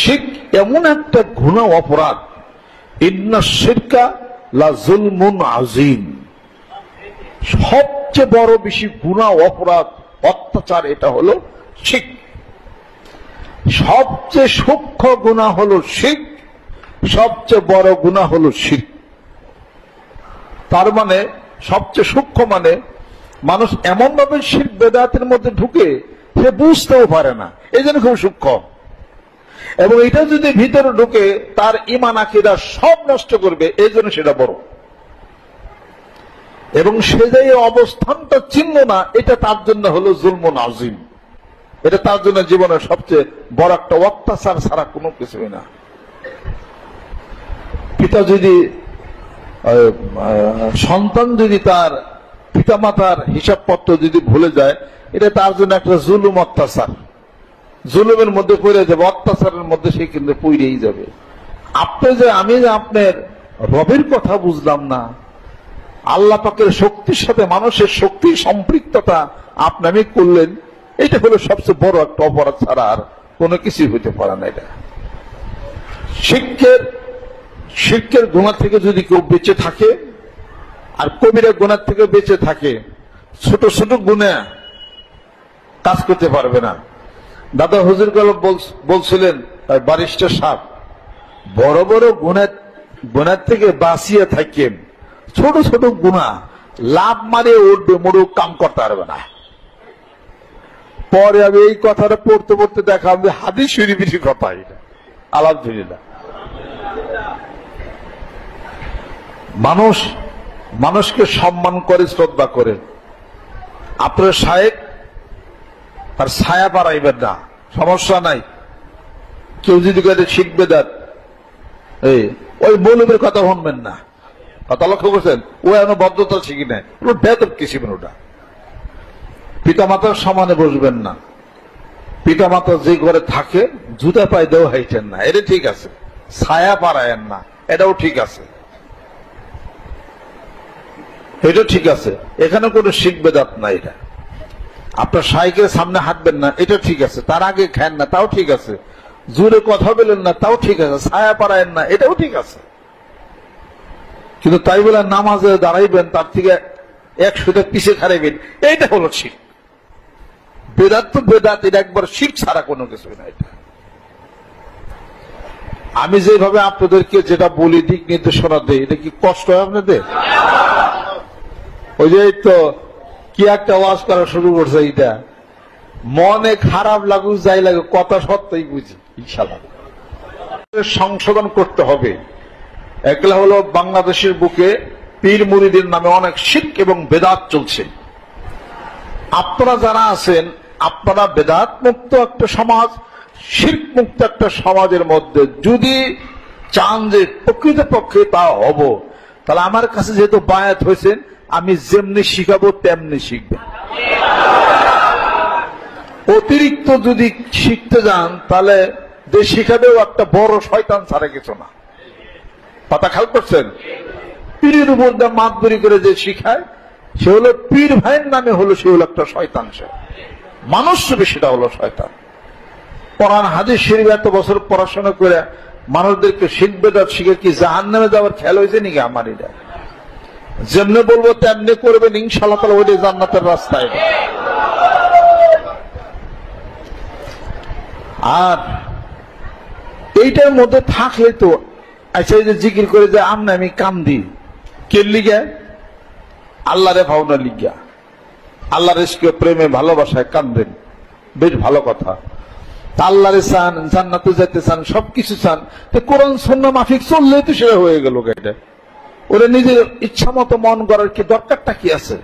শিরক এমন একটা ঘৃণ্য অপরাধ, ইন্না শিরকা লা যুলমুন আযীম, সবচেয়ে বড় বেশি গুনাহ, অপরাধ, অত্যাচার এটা হলো শিরক। সবচেয়ে সূক্ষ্ম গুনাহ হলো শিরক, সবচেয়ে বড় গুনাহ হলো শিরক। তার মানে সবচেয়ে সূক্ষ্ম মানে মানুষ এমন ভাবে শিরক বেদাতের মধ্যে ঢুকে সে বুঝতেও পারে না, এই জন্য খুব সূক্ষ্ম। এবং এটা যদি ভিতরে ঢুকে তার ঈমান আকীদা সব নষ্ট করবে, এই জন্য সেটা বড়। এবং সে যে অবস্থানটা চিনল না, এটা তার জন্য হলো যুলমুন আযীম। এটা তার জন্য জীবনের সবচেয়ে বড় একটা অত্যাচার ছাড়া কোনো কিছুই না। পিতা যদি সন্তান যদি তার পিতামাতার হিসাবপত্র যদি ভুলে যায়, এটা তার জন্য একটা জুলুম, অত্যাচার। জুলুমের মধ্যে পড়ে যাবে, অত্যাচারের মধ্যে সে কিন্তু পড়েই যাবে। আমি যে আপনার রবের কথা বুঝলাম না, আল্লাহ পাকের শক্তির সাথে মানুষের শক্তির সম্পৃক্ততা আপনি করলেন, এটা হলো সবচেয়ে বড় একটা অপরাধ ছাড়া আর কোনো কিছু হইতে পারে না। এটা শিরকের গুনাহ থেকে যদি কেউ বেঁচে থাকে আর কবিরা গুনাহ থেকে বেঁচে থাকে, ছোট ছোট গুনাহ কাজ করতে পারবে না। দাদা হুজুর গল্প বলছিলেন, ব্যারিস্টার সাহেব, বড় বড় গুনাহ থেকে বাঁচিয়ে থাকেন, ছোট ছোট গুনাহ লাভ মারিয়ে উঠবে, মোড়ক কাম করতে পারবে না। পরে আমি এই কথাটা পড়তে পড়তে দেখা আমি হাদিস শরীফের কথা, এটা আলহামদুলিল্লাহ। মানুষকে সম্মান করে, শ্রদ্ধা করে। আপনার শায়েখ তার ছায়া বাড়াইবেন না, সমস্যা নাই। কেউ যদি শিখবে দেন, ওই মৌলবীর কথা শুনবেন না, কথা লক্ষ্য করছেন? ও এখন বদ্ধতা শিখি নেয়, বেতন কিছু ওটা। পিতামাতার সমানে বসবেন না। পিতামাতা যে ঘরে থাকে জুতা পায়ে দেওয়া হাইছেন না, এটা ঠিক আছে। ছায়া পাড়ায়েন না, এটাও ঠিক আছে, এটা ঠিক আছে। এখানে কোনো শিরক বেদাত নাই। এটা আপনার শাইখের সামনে হাঁটবেন না, এটা ঠিক আছে। তার আগে খান না, তাও ঠিক আছে। জোরে কথা বলেন না, তাও ঠিক আছে। ছায়া পাড়ায়েন না, এটাও ঠিক আছে। কিন্তু তাই বলে নামাজে দাঁড়াইবেন, তার থেকে 100 পিছিয়ে খারাইবেন, এইটা হলো শিরক। বেদাত তো বেদাত, এটা একবার শিরক ছাড়া কোনো কিছু না। এটা আমি যেভাবে আপনাদেরকে যেটা বলি, দিক নির্দেশনা দেই, এটা কি কষ্ট হয় আপনাদের? ওই যে তো কি একটা ওয়াজ করা শুরু করছে, এইটা মনে খারাপ লাগুক যাই লাগুক, কথা সত্যই বুঝি। ইনশাআল্লাহ সংশোধন করতে হবে। একলা হলো বাংলাদেশের বুকে পীর মুরিদের নামে অনেক শিরক এবং বেদাত চলছে। আপনারা যারা আছেন, আপনারা বেদাত মুক্ত একটা সমাজ, শিরক মুক্ত একটা সমাজের মধ্যে যদি চান যে প্রকৃতপক্ষে তা হব, তাহলে আমার কাছে যেহেতু বায়াত হয়েছেন, আমি যেমনি শিখাবো তেমনি শিখবেন। অতিরিক্ত যদি শিখতে যান, তাহলে যে শিখাবেও একটা বড় শয়তান ছাড়া কিছু না। কথা খেয়াল করছেন? পীরের উপর মাতবরি করে যে শিখায়, সে হলো পীর ভাইয়ের নামে হলো, সে হলো একটা শয়তান। সে মানুষ সেটা হলো শয়তান। কোরআন হাদিস শরীফ এত বছর পড়াশোনা করে মানুষদেরকে শিরক বেদাত শিখে কি জাহান্নামে যাওয়ার খেয়াল হয়েছে নাকি? আমার এটা যেমনি বলবো তেমনি করবেন, ইনশাআল্লাহ তাআলা ওইটা জান্নাতের রাস্তায়। আর এইটার মধ্যে থাকলে তো আচ্ছা, এই যে জিকির করে যে আমি কান্দি, কে লিগা? আল্লাহরে ভাবনা লিগা, আল্লাহর ইশকে প্রেমে ভালোবাসায় কান্দেন, বেশ ভালো কথা। আল্লাহরে চান, জান্নাতে যেতে চান, সবকিছু চান, তো কোরআন সুন্নাহ মাফিক চললেই তো সেটা হয়ে গেল। এটা ওরা নিজের ইচ্ছা মতো মন করার কি দরকারটা কি আছে?